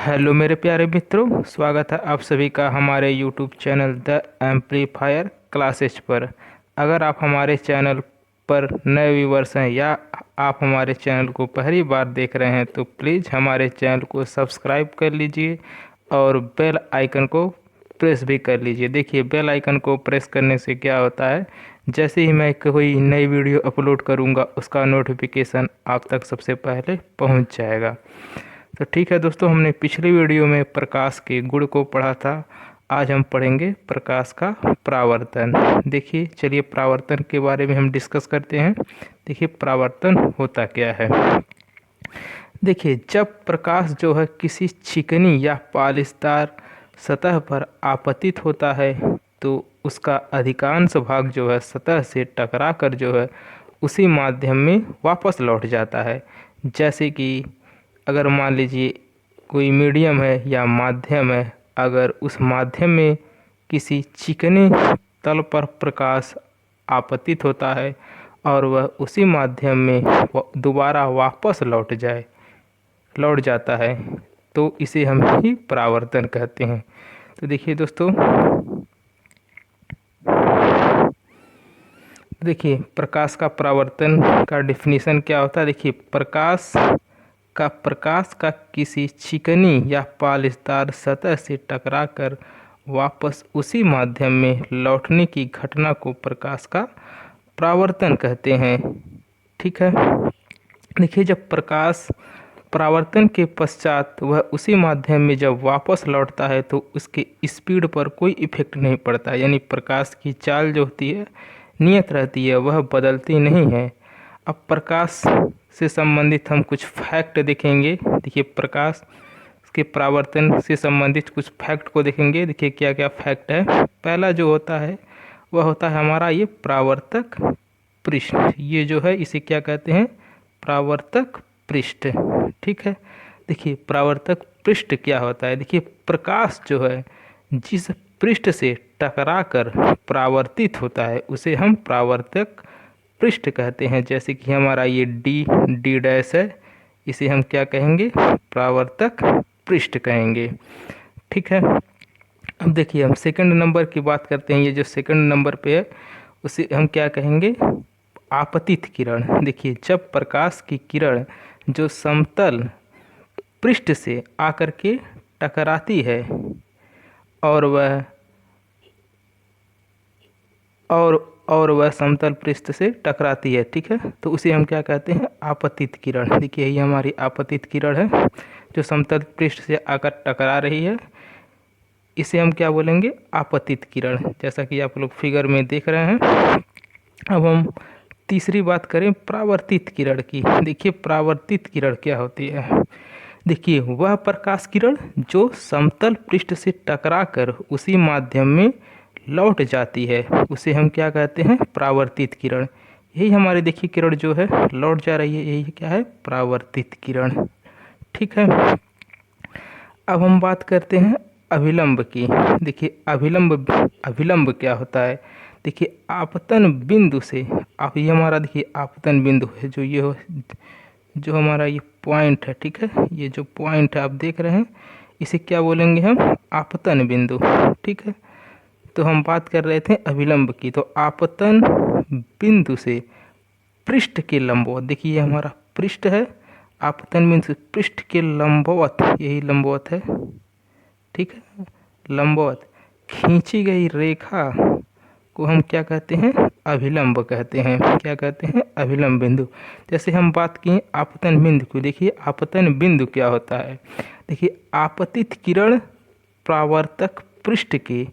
Hello मेरे प्यारे मित्रों, स्वागत है आप सभी का हमारे YouTube channel the amplifier classes पर। अगर आप हमारे चैनल पर नए व्यूवर्स हैं या आप हमारे चैनल को पहली बार देख रहे हैं तो प्लीज़ हमारे चैनल को सब्सक्राइब कर लीजिए और बेल आइकन को प्रेस भी कर लीजिए। देखिए, बेल आइकन को प्रेस करने से क्या होता है, जैसे ही मैं कोई नई वीडियो अपलोड करूंगा उसका नोटिफिकेशन आप तक सबसे पहले पहुंच जाएगा। तो ठीक है दोस्तों, हमने पिछली वीडियो में प्रकाश के गुण को पढ़ा था। आज हम पढ़ेंगे प्रकाश का परावर्तन। देखिए, चलिए परावर्तन के बारे में हम डिस्कस करते हैं। देखिए, परावर्तन होता क्या है। देखिए, जब प्रकाश जो है किसी चिकनी या पालिशदार सतह पर आपतित होता है तो उसका अधिकांश भाग जो है सतह से टकरा कर जो है उसी माध्यम में वापस लौट जाता है। जैसे कि अगर मान लीजिए कोई मीडियम है या माध्यम है, अगर उस माध्यम में किसी चिकने तल पर प्रकाश आपतित होता है और वह उसी माध्यम में दोबारा वापस लौट जाता है तो इसे हम ही परावर्तन कहते हैं। तो देखिए दोस्तों, देखिए प्रकाश का परावर्तन का डिफिनीशन क्या होता है। देखिए, प्रकाश का किसी चिकनी या पालिशदार सतह से टकराकर वापस उसी माध्यम में लौटने की घटना को प्रकाश का परावर्तन कहते हैं। ठीक है। देखिए, जब प्रकाश परावर्तन के पश्चात वह उसी माध्यम में जब वापस लौटता है तो उसके स्पीड पर कोई इफेक्ट नहीं पड़ता, यानी प्रकाश की चाल जो होती है नियत रहती है, वह बदलती नहीं है। अब प्रकाश से संबंधित हम कुछ फैक्ट देखेंगे। देखिए, प्रकाश के परावर्तन से संबंधित कुछ फैक्ट को देखेंगे। देखिए क्या क्या फैक्ट है। पहला जो होता है वह होता है हमारा ये परावर्तक पृष्ठ। ये जो है इसे क्या कहते हैं, परावर्तक पृष्ठ। ठीक है। देखिए, परावर्तक पृष्ठ क्या होता है। देखिए, प्रकाश जो है जिस पृष्ठ से टकराकर परावर्तित होता है उसे हम परावर्तक पृष्ठ कहते हैं। जैसे कि हमारा ये डी डैश है, इसे हम क्या कहेंगे, परावर्तक पृष्ठ कहेंगे। ठीक है। अब देखिए, हम सेकंड नंबर की बात करते हैं। ये जो सेकंड नंबर पे है उसे हम क्या कहेंगे, आपतित किरण। देखिए, जब प्रकाश की किरण जो समतल पृष्ठ से आकर के टकराती है और वह समतल पृष्ठ से टकराती है, ठीक है, तो उसे हम क्या कहते हैं, आपतित किरण। देखिए, ये हमारी आपतित किरण है जो समतल पृष्ठ से आकर टकरा रही है, इसे हम क्या बोलेंगे, आपतित किरण, जैसा कि आप लोग फिगर में देख रहे हैं। अब हम तीसरी बात करें परावर्तित किरण की। देखिए, परावर्तित किरण क्या होती है। देखिए, वह प्रकाश किरण जो समतल पृष्ठ से टकराकर उसी माध्यम में लौट जाती है उसे हम क्या कहते हैं, परावर्तित किरण। यही हमारे देखिए किरण जो है लौट जा रही है, यही क्या है, परावर्तित किरण। ठीक है। अब हम बात करते हैं अभिलंब की। देखिए, अभिलंब क्या होता है। देखिए, आपतन बिंदु से ये हमारा देखिए आपतन बिंदु है, जो हमारा ये पॉइंट है, ठीक है, ये जो पॉइंट है आप देख रहे हैं इसे क्या बोलेंगे हम, आपतन बिंदु। ठीक है। तो हम बात कर रहे थे अभिलंब की। तो आपतन बिंदु से पृष्ठ के लंबवत, देखिए ये हमारा पृष्ठ है, आपतन बिंदु से पृष्ठ के लंबवत, यही लंबवत है, ठीक है, लंबवत खींची गई रेखा को हम क्या कहते हैं, अभिलंब कहते हैं। क्या कहते हैं, अभिलंब बिंदु। जैसे हम बात किए आपतन बिंदु की। देखिए, आपतन बिंदु क्या होता है। देखिए, आपतित किरण परावर्तक पृष्ठ के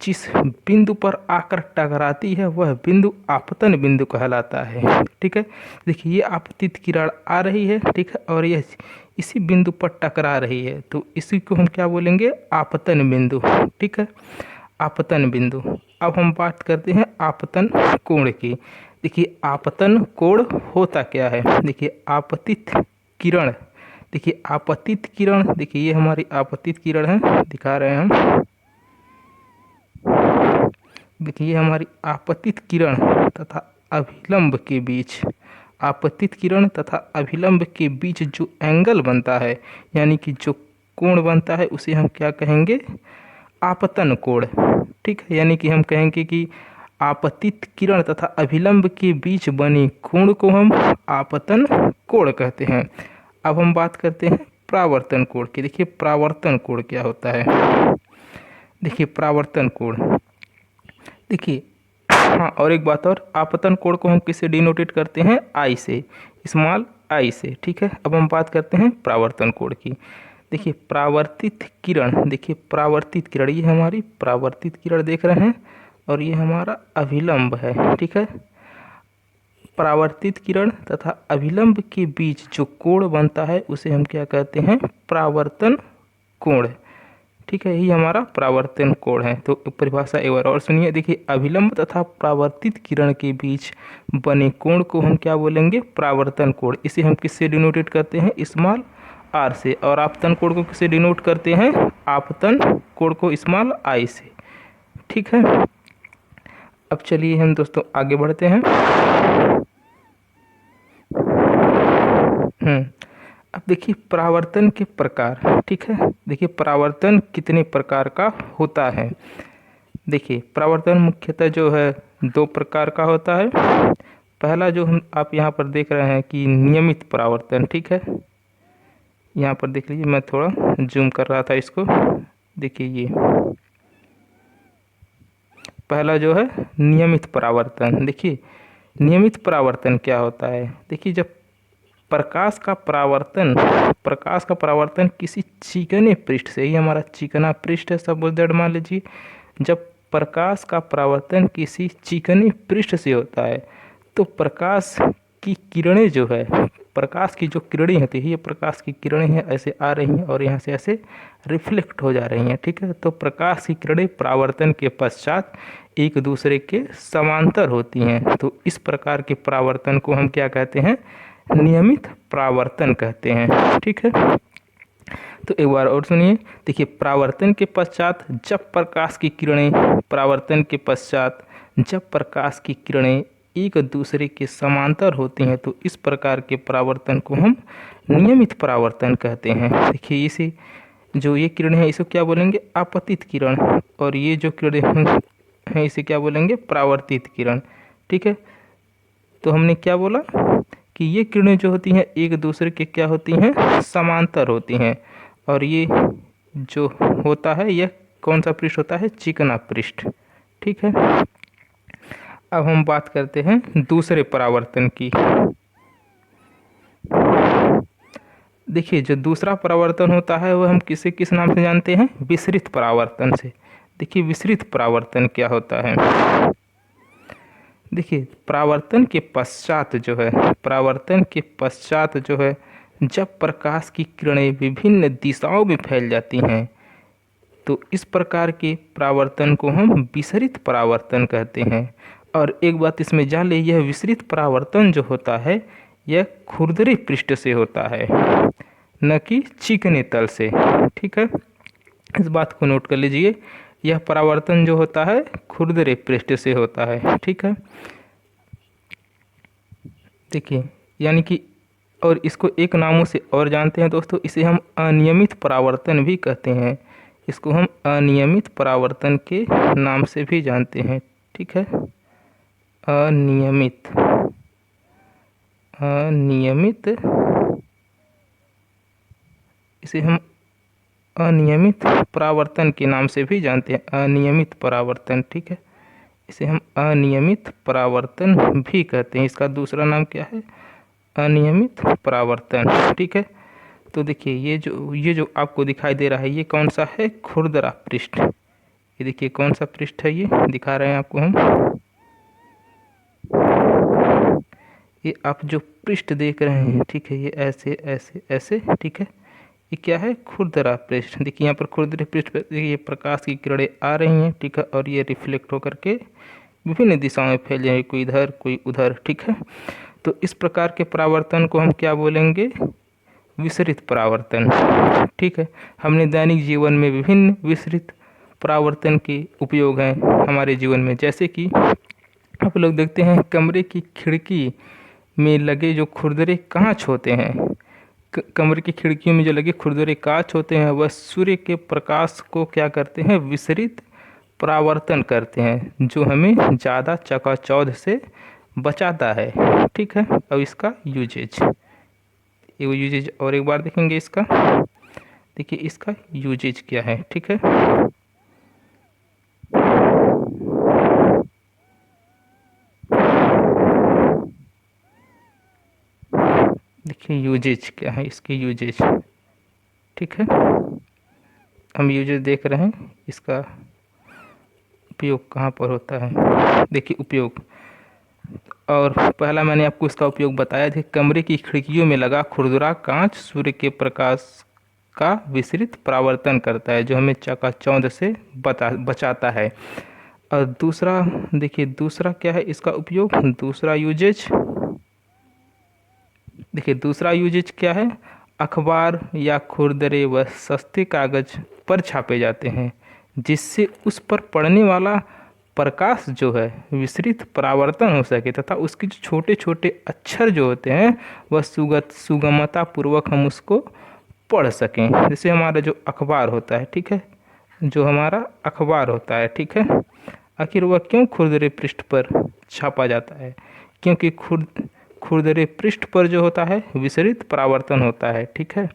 जिस बिंदु पर आकर टकराती है वह बिंदु आपतन बिंदु कहलाता है। ठीक है। देखिए, ये आपतित किरण आ रही है, ठीक है, और यह इसी बिंदु पर टकरा रही है तो इसी को हम क्या बोलेंगे, आपतन बिंदु। ठीक है, आपतन बिंदु। अब हम बात करते हैं आपतन कोण की। देखिए, आपतन कोण होता क्या है। देखिए, आपतित किरण, देखिए आपतित किरण, देखिए ये हमारी आपतित किरण है, दिखा रहे हैं हम। देखिए, ये हमारी आपतित किरण तथा अभिलंब के बीच, आपतित किरण तथा अभिलंब के बीच जो एंगल बनता है, यानी कि जो कोण बनता है उसे हम क्या कहेंगे, आपतन कोण। ठीक है, यानी कि हम कहेंगे कि आपतित किरण तथा अभिलंब के बीच बने कोण को हम आपतन कोण कहते हैं। अब हम बात करते हैं परावर्तन कोण की। देखिए परावर्तन कोण क्या होता है। देखिए परावर्तन कोण, देखिए हाँ, और एक बात और, आपतन कोण को हम किससे डिनोटेट करते हैं, आई से, स्मॉल आई से। ठीक है, अब हम बात करते हैं परावर्तन कोण की। देखिए परावर्तित किरण, देखिए परावर्तित किरण, ये हमारी परावर्तित किरण देख रहे हैं और ये हमारा अभिलंब है। ठीक है, परावर्तित किरण तथा अभिलंब के बीच जो कोण बनता है उसे हम क्या कहते हैं, परावर्तन कोण। ठीक है, यही हमारा परावर्तन कोण है। तो परिभाषा एक बार और सुनिए। देखिए अभिलंब तथा परावर्तित किरण के बीच बने कोण को हम क्या बोलेंगे, परावर्तन कोण। इसे हम किससे डिनोटेट करते हैं, स्मॉल आर से। और आपतन कोण को किससे डिनोट करते हैं, आपतन कोण को स्मॉल आई से। ठीक है, अब चलिए हम दोस्तों आगे बढ़ते हैं। अब देखिए परावर्तन के प्रकार। ठीक है, देखिए परावर्तन कितने प्रकार का होता है। देखिए परावर्तन मुख्यतः जो है दो प्रकार का होता है। पहला जो हम आप यहाँ पर देख रहे हैं कि नियमित परावर्तन। ठीक है, यहाँ पर देख लीजिए, मैं थोड़ा जूम कर रहा था इसको। देखिए ये पहला जो है नियमित परावर्तन। देखिए नियमित परावर्तन क्या होता है। देखिए जब प्रकाश का परावर्तन किसी चिकने पृष्ठ से, ही हमारा चिकना पृष्ठ है सब उधर मान लीजिए। जब प्रकाश का परावर्तन किसी चिकने पृष्ठ से होता है तो प्रकाश की किरणें जो है, प्रकाश की जो किरणें होती है, ये प्रकाश की किरणें हैं ऐसे आ रही हैं और यहाँ से ऐसे रिफ्लेक्ट हो जा रही हैं। ठीक है, तो प्रकाश की किरणें परावर्तन के पश्चात एक दूसरे के समांतर होती हैं। तो इस प्रकार के परावर्तन को हम क्या कहते हैं, नियमित परावर्तन कहते हैं। ठीक है, तो एक बार और सुनिए। देखिए परावर्तन के पश्चात जब प्रकाश की किरणें एक दूसरे के समांतर होती हैं तो इस प्रकार के परावर्तन को हम नियमित परावर्तन कहते हैं। देखिए इसे जो ये किरणें हैं इसे क्या बोलेंगे, आपतित किरण, और ये जो किरणें हैं इसे क्या बोलेंगे, परावर्तित किरण। ठीक है, तो हमने क्या बोला कि ये किरणें जो होती हैं एक दूसरे के क्या होती हैं, समांतर होती हैं। और ये जो होता है यह कौन सा पृष्ठ होता है, चिकना पृष्ठ। ठीक है, अब हम बात करते हैं दूसरे परावर्तन की। देखिए जो दूसरा परावर्तन होता है वह हम किस नाम से जानते हैं, विसरित परावर्तन से। देखिए विसरित परावर्तन क्या होता है। देखिए परावर्तन के पश्चात जो है जब प्रकाश की किरणें विभिन्न दिशाओं में फैल जाती हैं तो इस प्रकार के परावर्तन को हम विसरित परावर्तन कहते हैं। और एक बात इसमें जान ले, यह विसरित परावर्तन जो होता है यह खुरदरे पृष्ठ से होता है, न कि चिकने तल से। ठीक है, इस बात को नोट कर लीजिए, यह परावर्तन जो होता है खुरदरे पृष्ठ से होता है। ठीक है, देखिए यानी कि, और इसको एक नामों से और जानते हैं दोस्तों, इसे हम अनियमित परावर्तन भी कहते हैं। इसको हम अनियमित परावर्तन के नाम से भी जानते हैं। ठीक है, अनियमित इसे हम अनियमित परावर्तन के नाम से भी जानते हैं, अनियमित परावर्तन। ठीक है, इसे हम अनियमित परावर्तन भी कहते हैं। इसका दूसरा नाम क्या है, अनियमित परावर्तन। ठीक है, तो देखिए ये जो आपको दिखाई दे रहा है ये कौन सा है, खुरदरा पृष्ठ। ये देखिए कौन सा पृष्ठ है, ये दिखा रहे हैं आपको हम। ये आप जो पृष्ठ देख रहे हैं, ठीक है, ये ऐसे ऐसे ऐसे। ठीक है, ये क्या है, खुरदरा पृष्ठ। देखिए यहाँ पर खुरदरे पृष्ठ पर ये प्रकाश की किरणें आ रही हैं। ठीक है, और ये रिफ्लेक्ट होकर के विभिन्न दिशाओं में फैल जाएंगे, कोई इधर कोई उधर। ठीक है, तो इस प्रकार के परावर्तन को हम क्या बोलेंगे, विसरित परावर्तन। ठीक है, हमने दैनिक जीवन में विभिन्न विसरित परावर्तन के उपयोग हैं हमारे जीवन में। जैसे कि आप लोग देखते हैं कमरे की खिड़की में लगे जो खुरदरे कांच होते हैं, कमरे की खिड़कियों में जो लगे खुरदरे कांच होते हैं वह सूर्य के प्रकाश को क्या करते हैं, विसरित परावर्तन करते हैं, जो हमें ज़्यादा चकाचौंध से बचाता है। ठीक है। अब इसका यूजेज, ये यूजेज और एक बार देखेंगे इसका। देखिए इसका यूजेज क्या है। ठीक है। देखिए यूजेज क्या है, इसके यूजेज। ठीक है। हम यूजेज देख रहे हैं, इसका उपयोग कहाँ पर होता है। देखिए उपयोग, और पहला मैंने आपको इसका उपयोग बताया था। कमरे की खिड़कियों में लगा खुरदुरा कांच सूर्य के प्रकाश का विसरित परावर्तन करता है, जो हमें चकाचौंध से बचाता है। और दूसरा, देखिए दूसरा क्या है इसका उपयोग, दूसरा यूजेज। देखिए दूसरा यूजेज क्या है, अखबार या खुरदरे व सस्ते कागज पर छापे जाते हैं, जिससे उस पर पड़ने वाला प्रकाश जो है विसरित परावर्तन हो सके, तथा उसके जो छोटे छोटे अक्षर जो होते हैं वह सुगमता पूर्वक हम उसको पढ़ सकें। जैसे हमारा जो अखबार होता है, ठीक है, जो हमारा अखबार होता है, ठीक है, आखिर वह क्यों खुरदरे पृष्ठ पर छापा जाता है, क्योंकि खुरदरे पृष्ठ पर जो होता है विसरित परावर्तन होता है। ठीक है।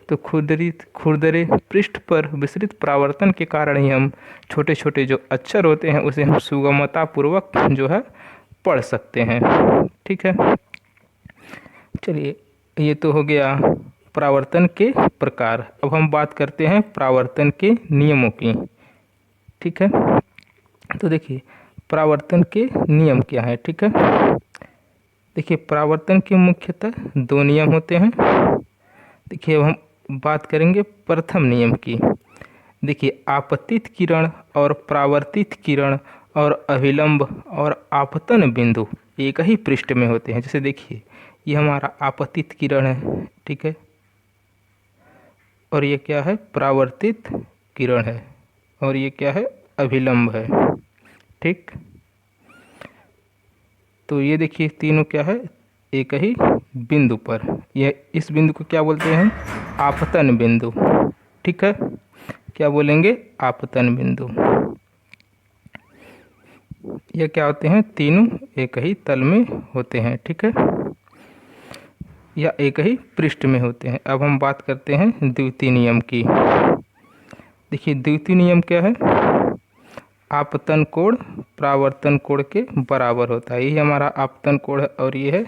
तो खुरदरे पृष्ठ पर विसरित परावर्तन के कारण ही हम छोटे छोटे जो अक्षर होते हैं उसे हम सुगमता पूर्वक जो है पढ़ सकते हैं। ठीक है। चलिए, ये तो हो गया परावर्तन के प्रकार। अब हम बात करते हैं परावर्तन के नियमों की। ठीक है। तो देखिए परावर्तन के नियम क्या है। ठीक है। देखिए परावर्तन के मुख्यतः दो नियम होते हैं। देखिए अब हम बात करेंगे प्रथम नियम की। देखिए आपतित किरण और परावर्तित किरण और अभिलंब और आपतन बिंदु एक ही पृष्ठ में होते हैं। जैसे देखिए ये हमारा आपतित किरण है, ठीक है, और ये क्या है, परावर्तित किरण है, और ये क्या है, अभिलंब है। ठीक। तो ये देखिए तीनों क्या है, एक ही बिंदु पर। यह इस बिंदु को क्या बोलते हैं, आपतन बिंदु। ठीक है। क्या बोलेंगे, आपतन बिंदु। यह क्या होते हैं, तीनों एक ही तल में होते हैं। ठीक है, या एक ही पृष्ठ में होते हैं। अब हम बात करते हैं द्वितीय नियम की। देखिए द्वितीय नियम क्या है, आपतन कोण परावर्तन कोण के बराबर होता है। यही हमारा आपतन कोण है और ये है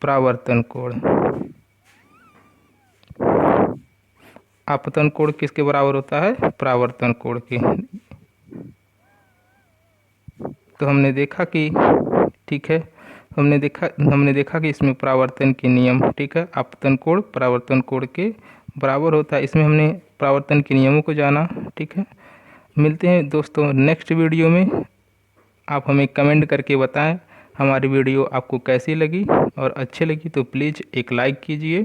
परावर्तन कोण। आपतन कोण किसके बराबर होता है, परावर्तन कोण के। तो हमने देखा कि, ठीक है, हमने देखा कि इसमें परावर्तन के नियम, ठीक है, आपतन कोण परावर्तन कोण के बराबर होता है। इसमें हमने परावर्तन के नियमों को जाना। ठीक है। मिलते हैं दोस्तों नेक्स्ट वीडियो में। आप हमें कमेंट करके बताएं हमारी वीडियो आपको कैसी लगी, और अच्छी लगी तो प्लीज़ एक लाइक कीजिए।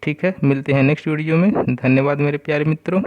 ठीक है, मिलते हैं नेक्स्ट वीडियो में। धन्यवाद मेरे प्यारे मित्रों।